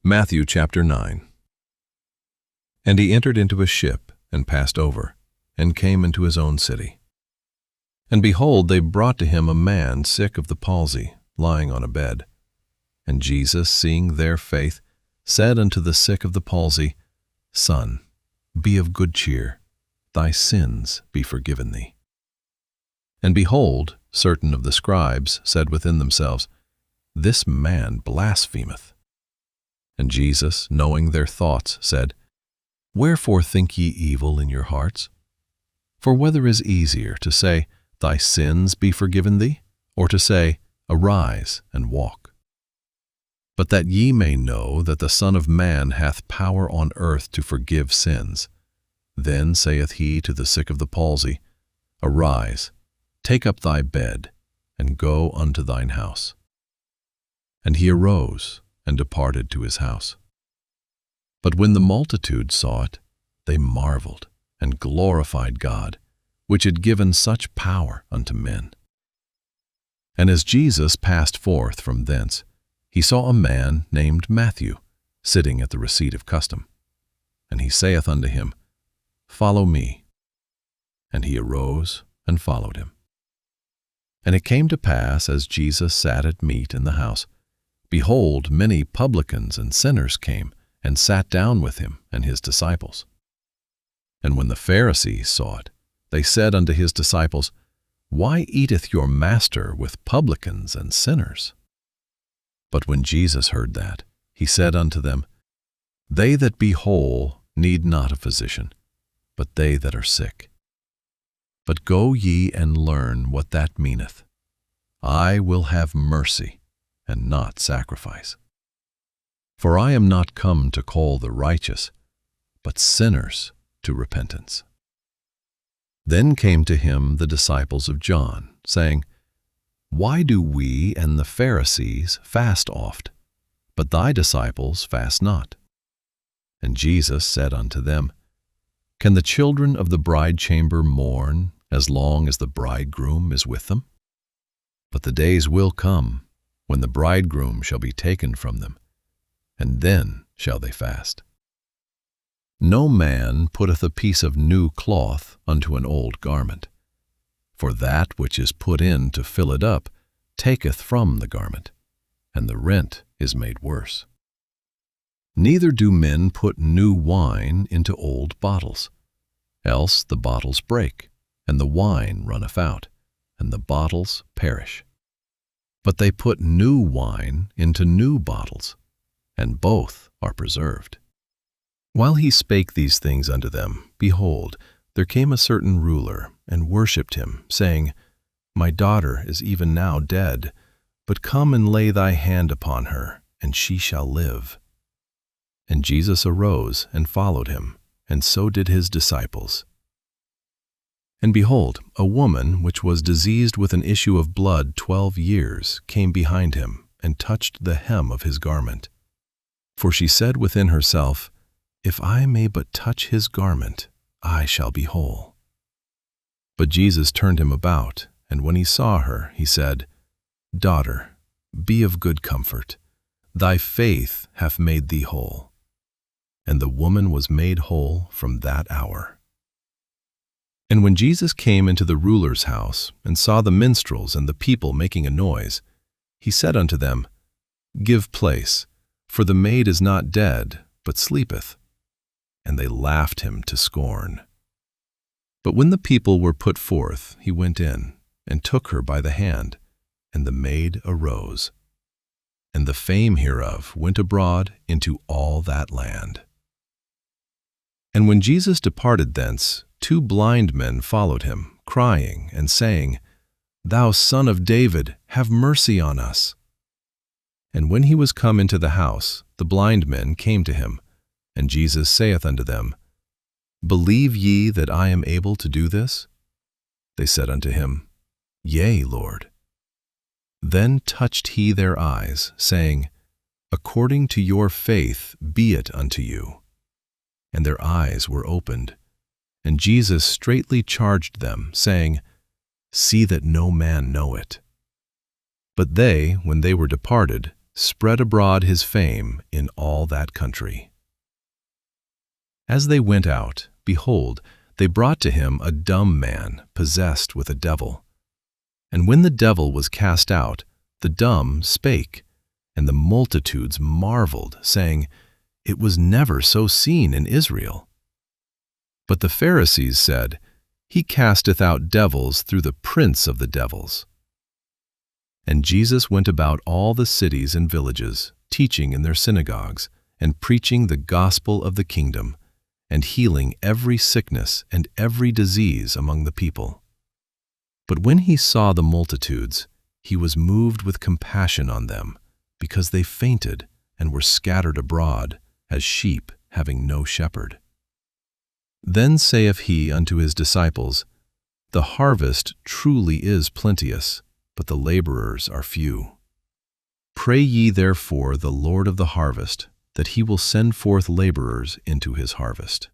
Matthew chapter 9. And he entered into a ship, and passed over, and came into his own city. And behold, they brought to him a man sick of the palsy, lying on a bed. And Jesus, seeing their faith, said unto the sick of the palsy, Son, be of good cheer, thy sins be forgiven thee. And behold, certain of the scribes said within themselves, This man blasphemeth. And Jesus, knowing their thoughts, said, Wherefore think ye evil in your hearts? For whether is easier, to say, Thy sins be forgiven thee, or to say, Arise and walk? But that ye may know that the Son of Man hath power on earth to forgive sins, then saith he to the sick of the palsy, Arise, take up thy bed, and go unto thine house. And he arose, and departed to his house. But when the multitude saw it, they marveled, and glorified God, which had given such power unto men. And as Jesus passed forth from thence, he saw a man named Matthew, sitting at the receipt of custom. And he saith unto him, Follow me. And he arose and followed him. And it came to pass, as Jesus sat at meat in the house, behold, many publicans and sinners came, and sat down with him and his disciples. And when the Pharisees saw it, they said unto his disciples, Why eateth your master with publicans and sinners? But when Jesus heard that, he said unto them, They that be whole need not a physician, but they that are sick. But go ye and learn what that meaneth. I will have mercy, and not sacrifice. For I am not come to call the righteous, but sinners to repentance. Then came to him the disciples of John, saying, Why do we and the Pharisees fast oft, but thy disciples fast not? And Jesus said unto them, Can the children of the bridechamber mourn as long as the bridegroom is with them? But the days will come, when the bridegroom shall be taken from them, and then shall they fast. No man putteth a piece of new cloth unto an old garment, for that which is put in to fill it up taketh from the garment, and the rent is made worse. Neither do men put new wine into old bottles, else the bottles break, and the wine runneth out, and the bottles perish. But they put new wine into new bottles, and both are preserved. While he spake these things unto them, behold, there came a certain ruler, and worshipped him, saying, My daughter is even now dead, but come and lay thy hand upon her, and she shall live. And Jesus arose and followed him, and so did his disciples. And behold, a woman which was diseased with an issue of blood 12 years came behind him, and touched the hem of his garment. For she said within herself, If I may but touch his garment, I shall be whole. But Jesus turned him about, and when he saw her, he said, Daughter, be of good comfort, thy faith hath made thee whole. And the woman was made whole from that hour. And when Jesus came into the ruler's house, and saw the minstrels and the people making a noise, he said unto them, Give place, for the maid is not dead, but sleepeth. And they laughed him to scorn. But when the people were put forth, he went in, and took her by the hand, and the maid arose. And the fame hereof went abroad into all that land. And when Jesus departed thence, 2 blind men followed him, crying and saying, Thou Son of David, have mercy on us. And when he was come into the house, the blind men came to him, and Jesus saith unto them, Believe ye that I am able to do this? They said unto him, Yea, Lord. Then touched he their eyes, saying, According to your faith be it unto you. And their eyes were opened. And Jesus straitly charged them, saying, See that no man know it. But they, when they were departed, spread abroad his fame in all that country. As they went out, behold, they brought to him a dumb man possessed with a devil. And when the devil was cast out, the dumb spake, and the multitudes marveled, saying, It was never so seen in Israel. But the Pharisees said, He casteth out devils through the prince of the devils. And Jesus went about all the cities and villages, teaching in their synagogues, and preaching the gospel of the kingdom, and healing every sickness and every disease among the people. But when he saw the multitudes, he was moved with compassion on them, because they fainted and were scattered abroad, as sheep having no shepherd. Then saith he unto his disciples, The harvest truly is plenteous, but the laborers are few. Pray ye therefore the Lord of the harvest, that he will send forth laborers into his harvest.